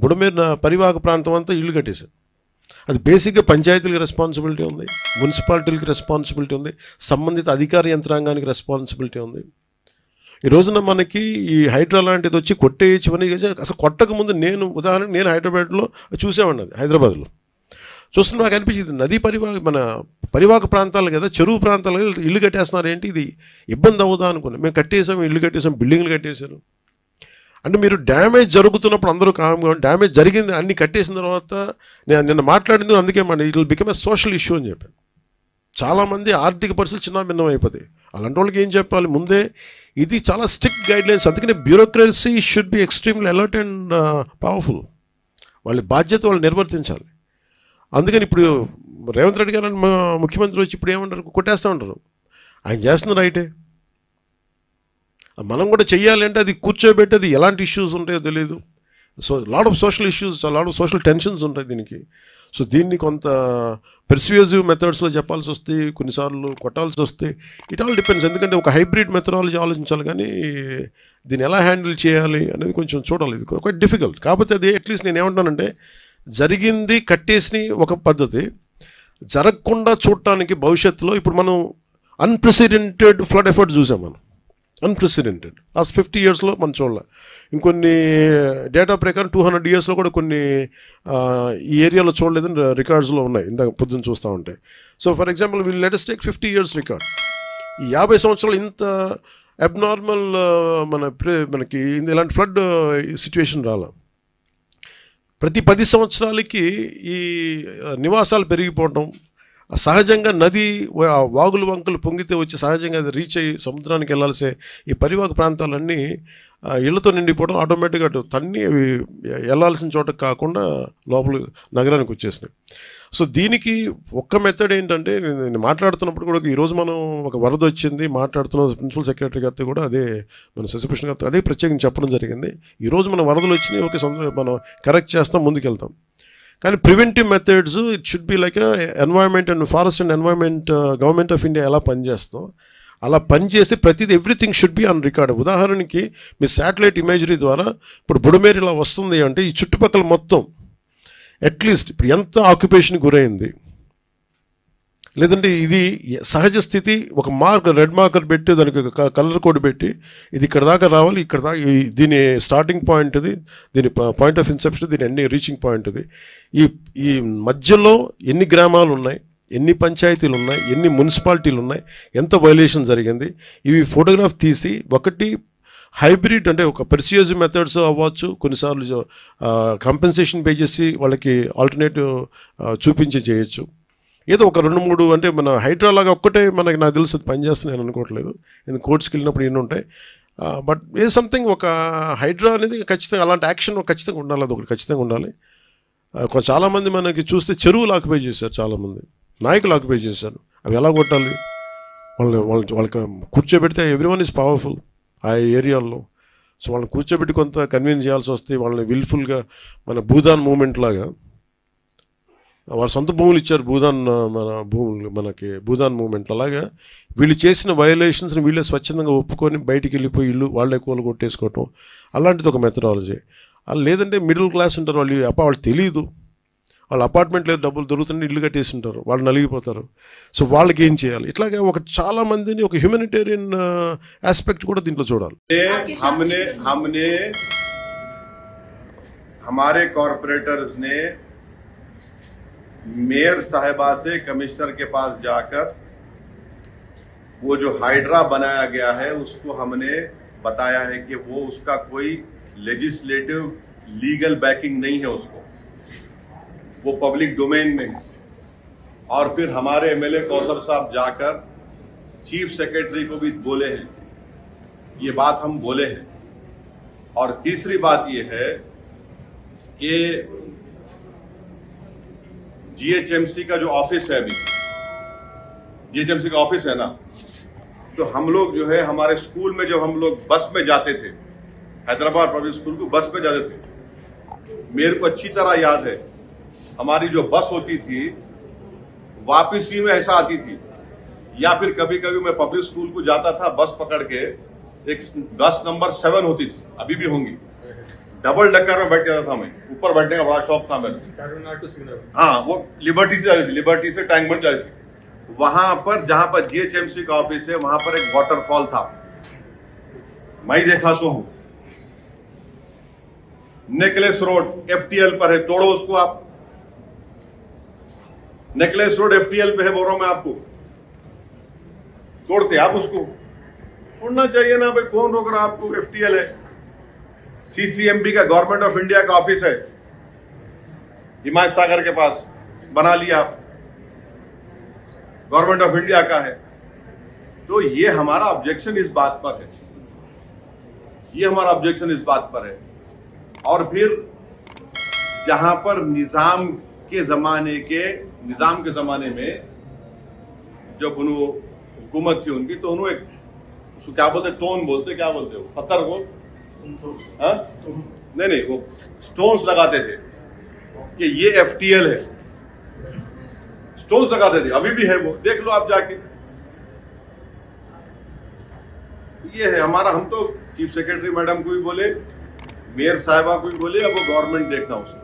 బుడమేరు పరివాహక ప్రాంతం అంతా ఇల్లు కట్టేశారు. అది బేసిక్గా పంచాయతీలకు రెస్పాన్సిబిలిటీ ఉంది, మున్సిపాలిటీలకు రెస్పాన్సిబిలిటీ ఉంది, సంబంధిత అధికార యంత్రాంగానికి రెస్పాన్సిబిలిటీ ఉంది. ఈ రోజున మనకి ఈ హైడ్రా లాంటిది వచ్చి కొట్టేయచ్చని అసలు కొట్టక ముందు నేను హైదరాబాద్లో చూసేవాడిని, అది హైదరాబాద్లో చూస్తున్నా నాకు అనిపించింది నదీ మన పరివాహక ప్రాంతాలు కదా, చెరువు ప్రాంతాలు కదా, ఇల్లు కట్టేస్తున్నారు ఏంటి, ఇది ఇబ్బంది అవుదా అనుకున్నాం. మేము కట్టేసాం, ఇల్లు కట్టేసాం, బిల్డింగ్లు కట్టేశారు. అంటే మీరు డ్యామేజ్ జరుగుతున్నప్పుడు అందరూ కామ్గా, డ్యామేజ్ జరిగింది అన్ని కట్టేసిన తర్వాత నేను నిన్న మాట్లాడింది అందుకే it will become a social issue అని చెప్పాను. చాలామంది ఆర్థిక పరిస్థితులు చిన్న భిన్నం అయిపోతాయి. అలాంటి వాళ్ళకి ఏం చెప్పాలి, ముందే ఇది చాలా స్ట్రిక్ట్ గైడ్లైన్స్. అందుకనే bureaucracy should be extremely alert and powerful. వాళ్ళ బాధ్యత వాళ్ళు నిర్వర్తించాలి. అందుకని ఇప్పుడు రేవంత్ రెడ్డి గారు ముఖ్యమంత్రి వచ్చి ఇప్పుడు ఏమంటారు, కొట్టేస్తూ ఉంటారు. ఆయన చేస్తున్న రైటే, మనం కూడా చెయ్యాలి. అంటే అది కూర్చోబెట్టి అది ఎలాంటి ఇష్యూస్ ఉంటాయో తెలియదు. So lot of social issues, lot of social tensions ఉంటాయి దీనికి. సో దీన్ని కొంత పెర్స్యూజివ్ మెథడ్స్లో చెప్పాల్సి వస్తే, కొన్నిసార్లు కొట్టాల్సి వస్తే, ఇట్ ఆల్ డిపెండ్స్. ఎందుకంటే ఒక హైబ్రిడ్ మెథడాలజీ ఆలోచించాలి, కానీ దీన్ని ఎలా హ్యాండిల్ చేయాలి అనేది కొంచెం చూడాలి. ఇది క్వైట్ డిఫికల్ట్. కాకపోతే అది అట్లీస్ట్ నేను ఏమంటానంటే, జరిగింది కట్టేసి ఒక పద్ధతి, జరగకుండా చూడటానికి భవిష్యత్తులో ఇప్పుడు మనం అన్ప్రెసిడెంటెడ్ ఫ్లడ్ ఎఫర్ట్ చూసాం. మనం అన్ప్రెసిడెంటెడ్ లాస్ట్ 50 yearsలో మనం చూడలే. ఇంకొన్ని డేటా ప్రకారం 200 yearsలో కూడా కొన్ని ఈ ఏరియాలో చూడలేదని రికార్డ్స్లో ఉన్నాయి, ఇందాక పొద్దున్న చూస్తూ ఉంటాయి. So for example let us take 50 years record. ఈ 50 సంవత్సరాలు ఇంత అబ్నార్మల్ మనకి ఇలాంటి ఫ్లడ్ సిచ్యువేషన్ రాలా. ప్రతి 10 సంవత్సరాలకి ఈ నివాసాలు పెరిగిపోవటం, సహజంగా నది వాగులు వంకలు పొంగితే వచ్చి సహజంగా అది రీచ్ అయ్యి సముద్రానికి వెళ్ళాల్సే ఈ పరివాహక ప్రాంతాలన్నీ ఇళ్లతో నిండిపోవడం, ఆటోమేటిక్గా అటు తన్ని అవి వెళ్ళాల్సిన చోటకు కాకుండా లోపల నగరానికి వచ్చేసినాయి. సో దీనికి ఒక్క మెథడ్ ఏంటంటే, నేను మాట్లాడుతున్నప్పుడు కూడా ఈరోజు మనం ఒక వరద వచ్చింది మాట్లాడుతున్న ప్రిన్సిపల్ సెక్రటరీ గారితో కూడా అదే, మన శశిభూషణ్ గారితో అదే ప్రత్యేకించి చెప్పడం జరిగింది. ఈరోజు మన వరదలు వచ్చినాయి, ఓకే మనం కరెక్ట్ చేస్తాం, ముందుకెళ్తాం. కానీ preventive methods it should be like environment and forest and environment government of India ఎలా పనిచేస్తాం అలా పనిచేసి ప్రతిదీ everything should be on record. ఉదాహరణకి మీ శాటిలైట్ ఇమేజరీ ద్వారా ఇప్పుడు బుడమేరు ఇలా వస్తుంది అంటే ఈ చుట్టుపక్కల మొత్తం అట్లీస్ట్ ఇప్పుడు ఎంత ఆక్యుపేషన్ గురైంది, లేదంటే ఇది సహజ స్థితి, ఒక రెడ్ మార్కర్ పెట్టి దానికి కలర్ కోడ్ పెట్టి ఇది ఇక్కడ దాకా రావాలి, ఇక్కడ దాకా దీని స్టార్టింగ్ పాయింట్ ఇది, దీని పాయింట్ ఆఫ్ ఇన్సెప్షన్, దీని అన్ని రీచింగ్ పాయింట్ ఇది. ఈ మధ్యలో ఎన్ని గ్రామాలు ఉన్నాయి, ఎన్ని పంచాయతీలు ఉన్నాయి, ఎన్ని మున్సిపాలిటీలు ఉన్నాయి, ఎంత వైలేషన్ జరిగింది, ఇవి ఫోటోగ్రాఫ్ తీసి ఒకటి హైబ్రిడ్ అంటే ఒక పెర్స్యూజివ్ మెథడ్స్ అవ్వచ్చు, కొన్నిసార్లు కంపెన్సేషన్ పే చేసి వాళ్ళకి ఆల్టర్నేటివ్ చూపించి చేయొచ్చు. ఏదో ఒక 2-3 అంటే మన హైడ్రా లాగా ఒక్కటే మనకి నాకు తెలుసు పనిచేస్తుంది నేను అనుకోవట్లేదు, ఎందుకు కోర్ట్స్కి వెళ్ళినప్పుడు ఎన్ని ఉంటాయి. బట్ ఏ సంథింగ్ ఒక హైడ్రా అనేది ఖచ్చితంగా అలాంటి యాక్షన్ ఖచ్చితంగా ఉండాలి, అది ఒకటి ఖచ్చితంగా ఉండాలి. చాలామంది మనకి చూస్తే చెరువులు ఆక్యుపై చేశారు, చాలామంది నాయకులు ఆక్యుపై చేశారు. అవి ఎలా కొట్టాలి, వాళ్ళకి కూర్చోబెడితే ఎవ్రీవన్ ఈజ్ పవర్ఫుల్ ఆ ఏరియాల్లో. సో వాళ్ళని కూర్చోబెట్టి కొంత కన్విన్స్ చేయాల్సి వస్తే, వాళ్ళని విల్ఫుల్గా మన భూదాన్ మూమెంట్ లాగా వాళ్ళ సొంత భూములు ఇచ్చారు, మన భూములు మనకి భూదాన్ మూమెంట్. అలాగా వీళ్ళు చేసిన వయలేషన్స్ని వీళ్ళే స్వచ్ఛందంగా ఒప్పుకొని బయటికి వెళ్ళిపోయి ఇల్లు వాళ్ళే కూలు కొట్టేసుకోవటం, అలాంటిది ఒక మెథడాలజీ. లేదంటే మిడిల్ క్లాస్ ఉంటారు, వాళ్ళు తెలియదు, వాళ్ళ అపార్ట్మెంట్ లేదు, డబ్బులు దొరుకుతుంటే ఇల్లు కట్టేసి ఉంటారు, వాళ్ళు నలిగిపోతారు. సో వాళ్ళకి ఏం చేయాలి, ఇట్లాగే ఒక చాలా మందిని ఒక హ్యూమనిటేరియన్ ఆస్పెక్ట్ కూడా దీంట్లో చూడాలి. हमने हमारे कॉर्पोरेटर्स ने मेयर साहिबा से कमिश्नर के पास जाकर वो जो हाइड्रा बनाया गया है उसको हमने बताया है कि वो उसका कोई लेजिस्लेटिव लीगल बैकिंग नहीं है, उसको वो पब्लिक डोमेन में है। और फिर हमारे एमएलए कौसर साहब जाकर चीफ सेक्रेटरी को भी बोले हैं, ये बात हम बोले हैं। और तीसरी बात ये है कि जीएचएमसी का जो ऑफिस है, अभी जीएचएमसी का ऑफिस है ना, तो हम लोग जो है हमारे स्कूल में जब हम लोग बस में जाते थे, हैदराबाद पब्लिक स्कूल को बस में जाते थे, मेरे को अच्छी तरह याद है हमारी जो बस होती थी वापसी में ऐसा आती थी, या फिर कभी कभी मैं पब्लिक स्कूल को जाता था बस पकड़ के, एक बस नंबर 7 होती थी, अभी भी होंगी, डबल डक्कर में बैठ जाता था मैं, ऊपर बैठने का बड़ा शौक था मेरे। हाँ, वो लिबर्टी से जाती थी, लिबर्टी से टैंक बन जाती थी। वहां पर जहां पर जीएचएमसी का ऑफिस है, वहां पर एक वाटरफॉल था, मैं ही देखा सो हूं। नेकलेस रोड एफटीएल पर है, तोड़ो उसको आप। नेकलेस रोड एफटीएल पे है, बोल रहा हूं मैं आपको, तोड़ते आप उसको। तोड़ना चाहिए ना भाई, कौन रोक रहा आपको? एफटीएल है, सीसीएमबी का, गवर्नमेंट ऑफ इंडिया का ऑफिस है हिमायत सागर के पास, बना लिया आप, गवर्नमेंट ऑफ इंडिया का है। तो ये हमारा ऑब्जेक्शन इस बात पर है, ये हमारा ऑब्जेक्शन इस बात पर है। और फिर जहां पर निजाम के जमाने में जब हुकूमत थी उनकी, तो उन्होंने उसको क्या बोलते, टोन बोलते, क्या बोलते हो, पत्थर को, हाँ नहीं, वो स्टोन्स लगाते थे कि ये एफटीएल है, स्टोन्स लगाते थे, अभी भी है वो, देख लो आप जाके। ये है हमारा, हम तो चीफ सेक्रेटरी मैडम को भी बोले, मेयर साहिबा को भी बोले, अब वो गवर्नमेंट देखना उसको।